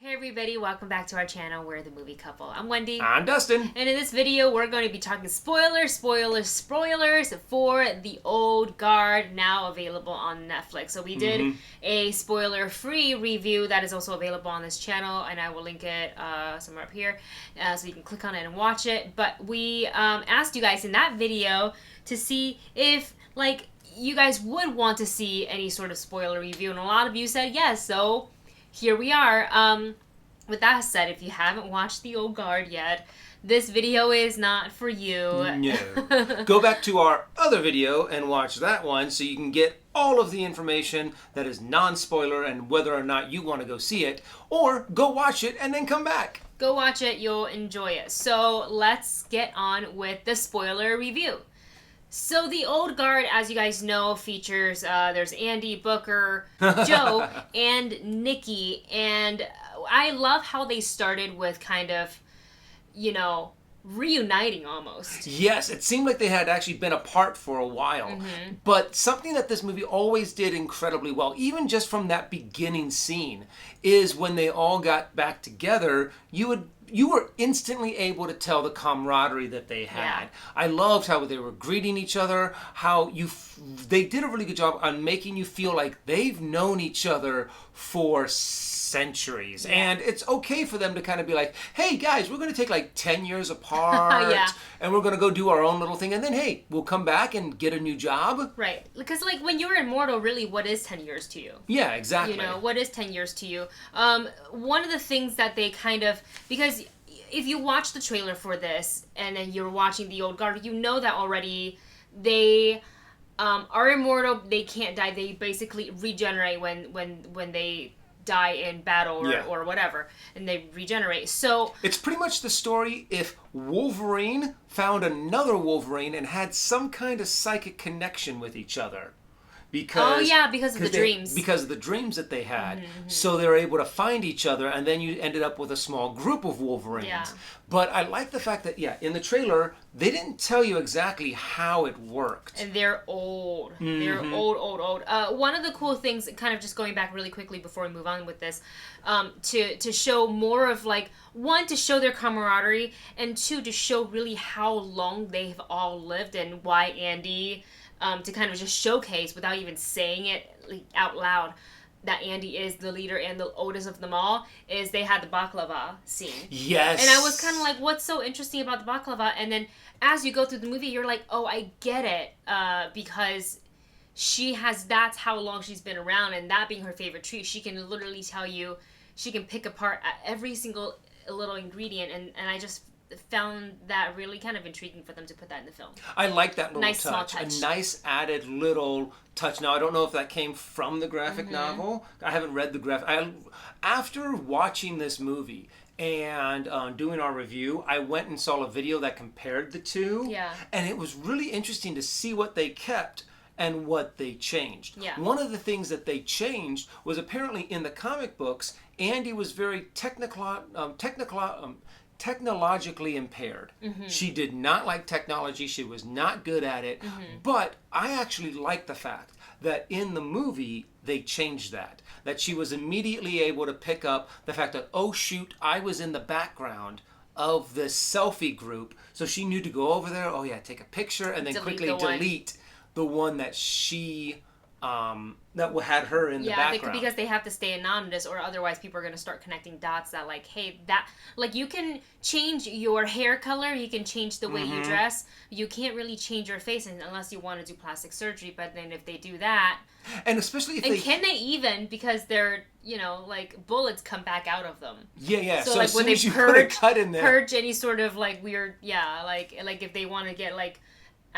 Hey everybody, welcome back to our channel. We're the Movie Couple. I'm Wendy. I'm Dustin. And in this video, we're going to be talking spoilers for The Old Guard, now available on Netflix. So we did a spoiler-free review that is also available on this channel, and I will link it somewhere up here, so you can click on it and watch it. But we asked you guys in that video to see if, you guys would want to see any sort of spoiler review, and a lot of you said yes, so here we are. With that said, if you haven't watched The Old Guard yet, this video is not for you. No. Go back to our other video and watch that one so you can get all of the information that is non-spoiler and whether or not you want to go see it, or go watch it and then come back. Go watch it, you'll enjoy it. So let's get on with the spoiler review. So The Old Guard, as you guys know, features, there's Andy, Booker, Joe, and Nikki. And I love how they started with kind of, reuniting almost. Yes, it seemed like they had actually been apart for a while. But something that this movie always did incredibly well, even just from that beginning scene, is when they all got back together, you were instantly able to tell the camaraderie that they had. Yeah. I loved how they were greeting each other, how they did a really good job on making you feel like they've known each other for centuries. Yeah. And it's okay for them to kind of be like, hey guys, we're going to take 10 years apart Yeah. and we're going to go do our own little thing. And then, hey, we'll come back and get a new job. Right. Because, when you're immortal, really, what is 10 years to you? Yeah, exactly. What is 10 years to you? One of the things that they kind of... Because if you watch the trailer for this, and then you're watching The Old Guard, you know that already they are immortal. They can't die. They basically regenerate when they die in battle or whatever, and they regenerate. So it's pretty much the story if Wolverine found another Wolverine and had some kind of psychic connection with each other. Because of the dreams. Because of the dreams that they had. So they were able to find each other, and then you ended up with a small group of Wolverines. Yeah. But I like the fact that, in the trailer, they didn't tell you exactly how it worked. And they're old. They're old. One of the cool things, kind of just going back really quickly before we move on with this, to show more of, one, to show their camaraderie, and two, to show really how long they've all lived and why Andy... to kind of just showcase, without even saying it out loud, that Andy is the leader and the oldest of them all, is they had the baklava scene. Yes. And I was kind of like, what's so interesting about the baklava? And then as you go through the movie, you're like, oh, I get it. Because that's how long she's been around, and that being her favorite treat, she can literally tell you, she can pick apart every single little ingredient, and I just found that really kind of intriguing for them to put that in the film. I like that little nice touch. Small touch. A nice added little touch. Now, I don't know if that came from the graphic novel. I haven't read the graphic. After watching this movie and doing our review, I went and saw a video that compared the two. Yeah. And it was really interesting to see what they kept and what they changed. Yeah. One of the things that they changed was apparently in the comic books, Andy was very technologically impaired. She did not like technology. She was not good at it. But I actually like the fact that in the movie they changed that she was immediately able to pick up the fact that, oh shoot, I was in the background of this selfie group, so she knew to go over there, take a picture, and then quickly delete the one that she that had her in the background. Because they have to stay anonymous, or otherwise people are going to start connecting dots that hey, that you can change your hair color, you can change the way you dress, you can't really change your face unless you want to do plastic surgery. But then if they do that, and especially if can they even, because they're bullets come back out of them. So as when soon they as you put a cut in there, purge any sort of weird if they want to get I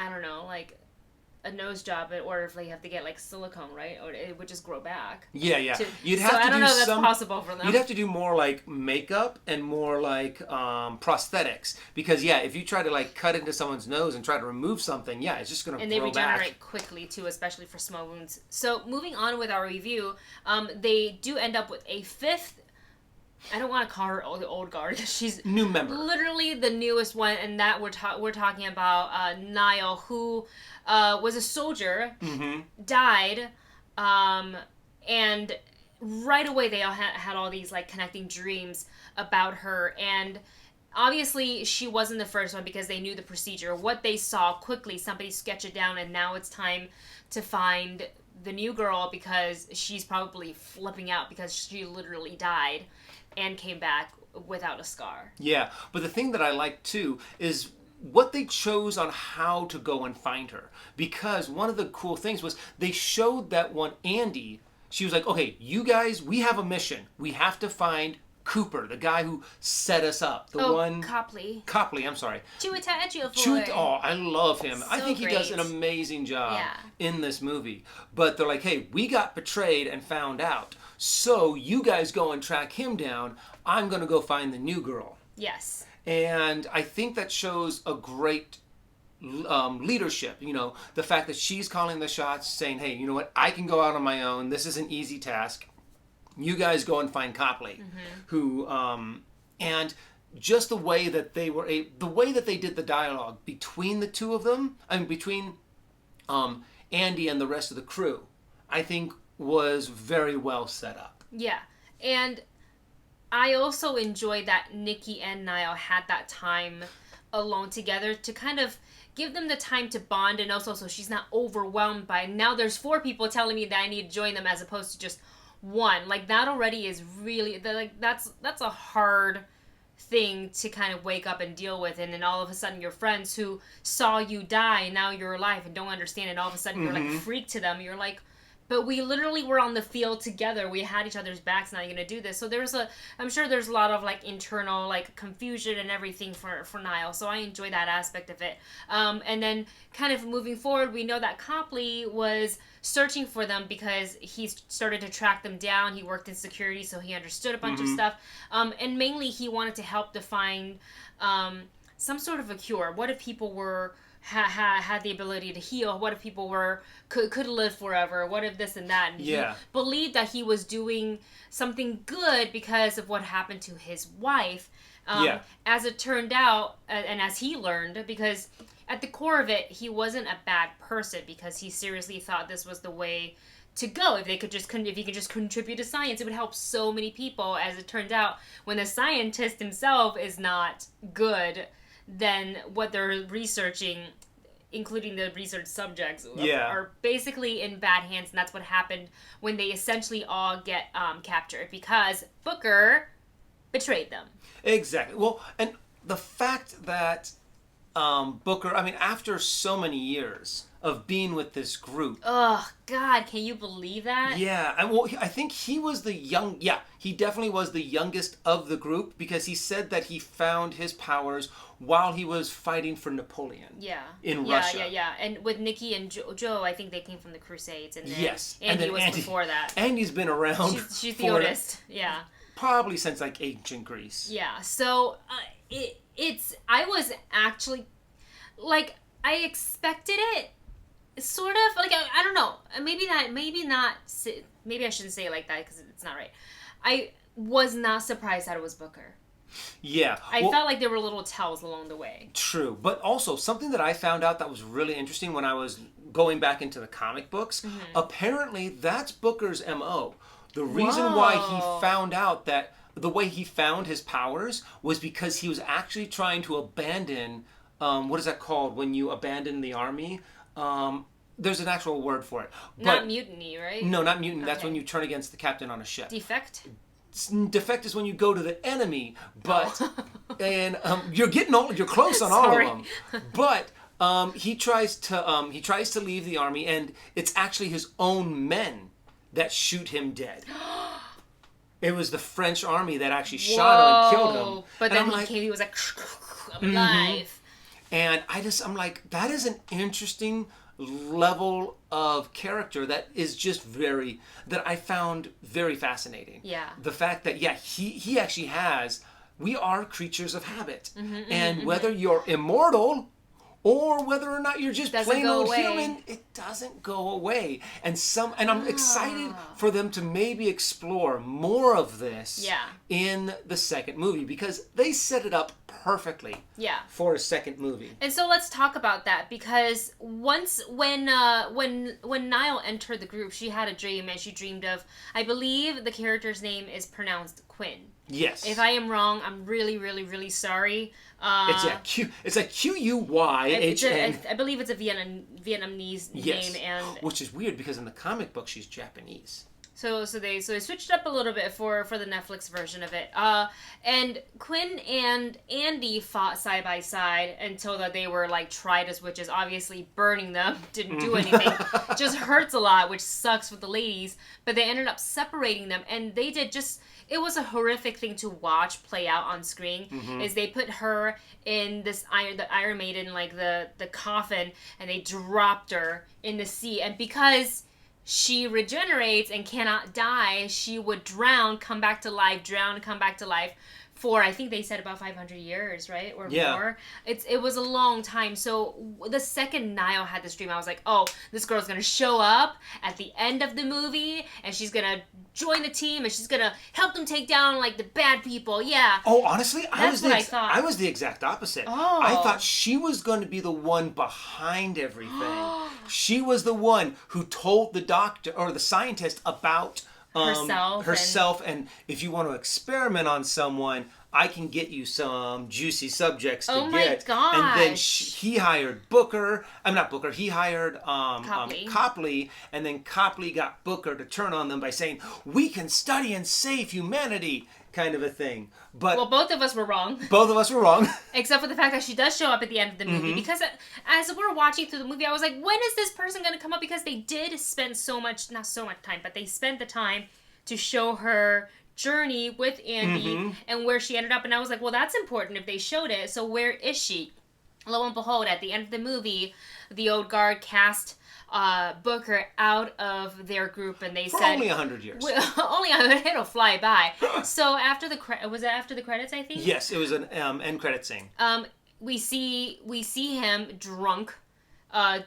don't know, a nose job, or if they have to get silicone, right? Or it would just grow back. You'd have to I don't do know if that's possible for them. You'd have to do more makeup and more prosthetics, because if you try to cut into someone's nose and try to remove something, it's just going to grow back. And they regenerate quickly too, especially for small wounds. So moving on with our review, they do end up with a fifth. I don't want to call her the old guard. She's new member, literally the newest one, and that we're talking about Nile, who was a soldier, died, and right away they all had all these like connecting dreams about her, and obviously she wasn't the first one because they knew the procedure. What they saw quickly, somebody sketched it down, and now it's time to find the new girl because she's probably flipping out because she literally died and came back without a scar. Yeah, but the thing that I like too is what they chose on how to go and find her. Because one of the cool things was they showed that one Andy, she was like, okay, you guys, we have a mission. We have to find Cooper, the guy who set us up. The one... Copley, I'm sorry. Oh, I love him. So I think he does an amazing job in this movie. But they're like, hey, we got betrayed and found out. So you guys go and track him down. I'm going to go find the new girl. Yes. And I think that shows a great leadership. You know, the fact that she's calling the shots, saying, hey, you know what? I can go out on my own. This is an easy task. You guys go and find Copley, who, and just the way that they were, the way that they did the dialogue between the two of them, I mean, between Andy and the rest of the crew, I think was very well set up. Yeah, and I also enjoyed that Nikki and Nile had that time alone together to kind of give them the time to bond, and also so she's not overwhelmed by, now there's 4 people telling me that I need to join them as opposed to just one. Like, that already is really, like, that's a hard thing to kind of wake up and deal with, and then all of a sudden your friends who saw you die and now you're alive and don't understand, and all of a sudden you're like freaked to them. You're like, but we literally were on the field together. We had each other's backs. Now you're going to do this. So I'm sure there's a lot of like internal like confusion and everything for Nile. So I enjoy that aspect of it. And then kind of moving forward, we know that Copley was searching for them because he started to track them down. He worked in security, so he understood a bunch of stuff. And mainly he wanted to help to find some sort of a cure. What if people were... had the ability to heal? What if people could live forever? What if this and that? And he believed that he was doing something good because of what happened to his wife. As it turned out, and as he learned, because at the core of it, he wasn't a bad person, because he seriously thought this was the way to go. If he could just contribute to science, it would help so many people. As it turned out, when the scientist himself is not good, then what they're researching, including the research subjects, are basically in bad hands. And that's what happened when they essentially all get captured, because Booker betrayed them. Exactly. Well, and the fact that Booker, I mean, after so many years of being with this group. Oh, God, can you believe that? Yeah, and well, I think he was he definitely was the youngest of the group, because he said that he found his powers while he was fighting for Napoleon. In Russia. Yeah. And with Nikki and Joe, I think they came from the Crusades. And then Andy was Andy, before that. Andy's been around. She's the oldest. Yeah. Probably since like ancient Greece. Yeah. So I was actually, like, I expected it. Sort of, like, I don't know. Maybe not. Maybe I shouldn't say it like that because it's not right. I was not surprised that it was Booker. Yeah. I felt like there were little tells along the way. True. But also, something that I found out that was really interesting when I was going back into the comic books, apparently that's Booker's MO. The reason why he found out that the way he found his powers was because he was actually trying to abandon, what is that called when you abandon the army? There's an actual word for it. Not mutiny, right? No, not mutiny. Okay. That's when you turn against the captain on a ship. Defect? Defect is when you go to the enemy, but and you're close on all of them. But he tries to leave the army, and it's actually his own men that shoot him dead. It was the French army that actually shot him and killed him. But then he was like, I'm alive. And I'm like, that is an interesting level of character that is just that I found very fascinating. Yeah. The fact that, he actually we are creatures of habit. And whether you're immortal or whether or not you're just plain old human, it doesn't go away. And I'm excited for them to maybe explore more of this in the second movie, because they set it up perfectly Yeah. for a second movie. And so let's talk about that, because when Nile entered the group, she had a dream, and she dreamed of, I believe the character's name is pronounced Quynh. Yes. If I am wrong, I'm really, really, really sorry. It's a Quyhn. I believe it's a Vietnamese name, and which is weird because in the comic book she's Japanese. So they switched up a little bit for the Netflix version of it. And Quynh and Andy fought side by side until that they were like tried as witches. Obviously, burning them didn't do anything. Just hurts a lot, which sucks with the ladies. But they ended up separating them, and they did just. It was a horrific thing to watch play out on screen. Is they put her in the Iron Maiden, like the coffin, and they dropped her in the sea, and because she regenerates and cannot die, she would drown, come back to life, drown, come back to life for, I think they said about 500 years, right? Or more. It was a long time. So the second Nile had this dream, I was like, oh, this girl's going to show up at the end of the movie, and she's going to join the team, and she's going to help them take down, like, the bad people. Yeah. Oh, honestly, I thought. I was the exact opposite. Oh. I thought she was going to be the one behind everything. She was the one who told the doctor, or the scientist, about herself, and if you want to experiment on someone, I can get you some juicy subjects to get. Oh my gosh. And then he hired Booker. I'm not Booker. He hired Copley, and then Copley got Booker to turn on them by saying, "We can study and save humanity," kind of a thing. But well, both of us were wrong. Both of us were wrong. Except for the fact that she does show up at the end of the movie. Because as we're watching through the movie, I was like, when is this person going to come up? Because they did spend not so much time, but they spent the time to show her journey with Andy and where she ended up. And I was like, well, that's important if they showed it. So where is she? Lo and behold, at the end of the movie, the old guard cast Booker out of their group, and they said only 100 years. Only 100, it'll fly by. So after was it after the credits? I think. Yes, it was an end credit scene. We see him drunk,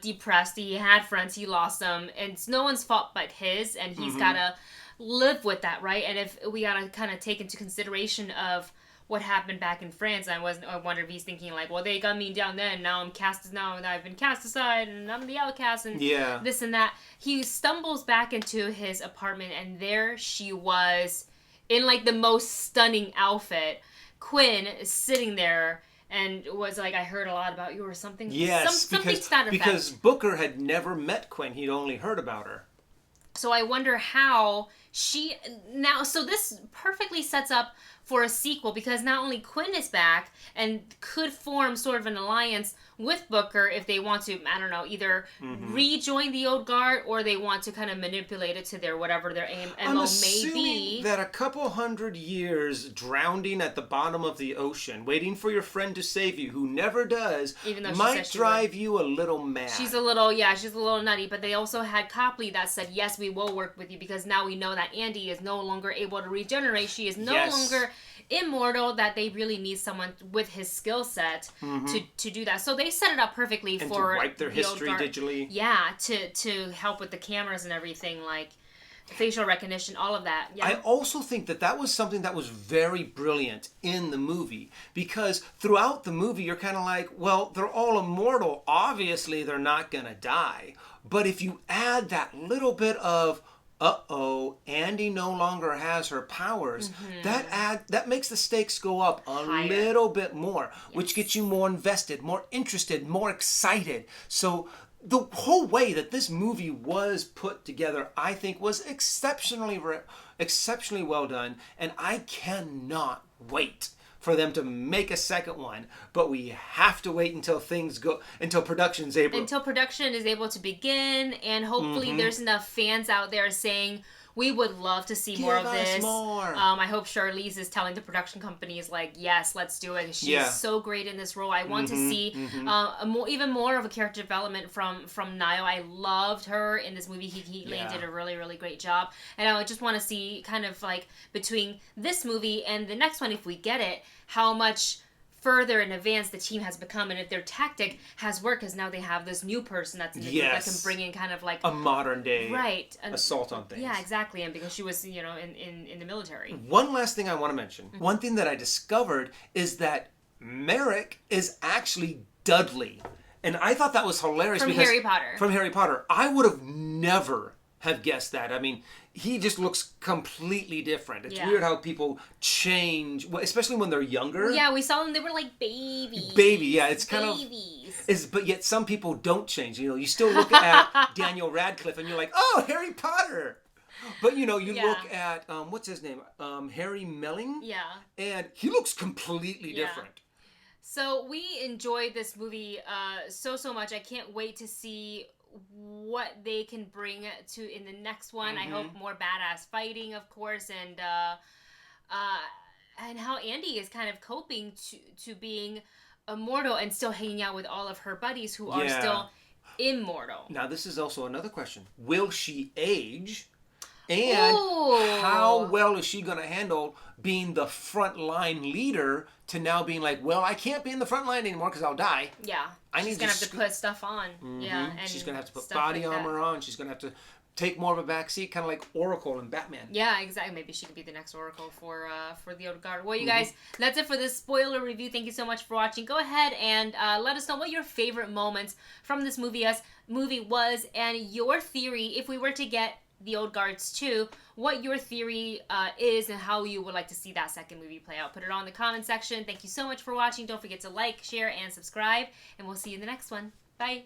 depressed. He had friends, he lost them, and it's no one's fault but his, and he's gotta live with that, right? And if we gotta kind of take into consideration of what happened back in France, I wonder if he's thinking like, well, they got me down then, now I've been cast aside, and I'm the outcast, and this and that. He stumbles back into his apartment, and there she was, in like the most stunning outfit. Quynh is sitting there, and was like, I heard a lot about you, or something. Yes, something to that effect. Because Booker had never met Quynh, he'd only heard about her. So I wonder how so this perfectly sets up for a sequel, because not only Quynh is back and could form sort of an alliance with Booker if they want to, I don't know, either rejoin the old guard, or they want to kind of manipulate it to their whatever their MO may be. That a couple hundred years drowning at the bottom of the ocean, waiting for your friend to save you, who never does, might drive you a little mad. She's a little nutty, but they also had Copley that said, yes, we will work with you, because now we know that Andy is no longer able to regenerate. She is no longer immortal, that they really need someone with his skill set to do that. So they set it up perfectly and for to wipe their history digitally. Yeah, to help with the cameras and everything, like facial recognition, all of that. Yeah. I also think that was something that was very brilliant in the movie, because throughout the movie you're kind of like, well, they're all immortal. Obviously they're not going to die. But if you add that little bit of, Andy no longer has her powers, that makes the stakes go up a little bit more, which gets you more invested, more interested, more excited. So the whole way that this movie was put together, I think, was exceptionally well done, and I cannot wait for them to make a second one. But we have to wait until production is able to begin, and hopefully there's enough fans out there saying, we would love to see more of this. More. I hope Charlize is telling the production companies, like, yes, let's do it. She's so great in this role. I want to see even more of a character development from Nile. I loved her in this movie. He did a really, really great job. And I just want to see kind of like between this movie and the next one, if we get it, how much further in advance the team has become, and if their tactic has worked, because now they have this new person that's in the group that can bring in kind of like a modern day assault on things. Yeah, exactly. And because she was, in the military. One last thing I want to mention. One thing that I discovered is that Merrick is actually Dudley. And I thought that was hilarious. From Harry Potter. From Harry Potter. I would have never have guessed that. I mean, he just looks completely different. It's weird how people change, especially when they're younger. Yeah, we saw them, they were like babies. It's kind of... But yet some people don't change. You still look at Daniel Radcliffe and you're like, oh, Harry Potter. But, you look at, what's his name? Harry Melling? Yeah. And he looks completely different. So we enjoyed this movie so much. I can't wait to see what they can bring to in the next one. I hope more badass fighting, of course, and how Andy is kind of coping to being immortal and still hanging out with all of her buddies who are still immortal. Now, this is also another question. Will she age? And how well is she going to handle being the frontline leader to now being like, well, I can't be in the front line anymore because I'll die. Yeah. She's going to have to put stuff on. Yeah. And she's going to have to put body armor on. She's going to have to take more of a back seat, kind of like Oracle and Batman. Yeah, exactly. Maybe she could be the next Oracle for the Old Guard. Well, you guys, that's it for this spoiler review. Thank you so much for watching. Go ahead and let us know what your favorite moments from this movie was, and your theory, if we were to get the Old Guards 2, what your theory is and how you would like to see that second movie play out. Put it on in the comment section. Thank you so much for watching. Don't forget to like, share, and subscribe, and we'll see you in the next one. Bye.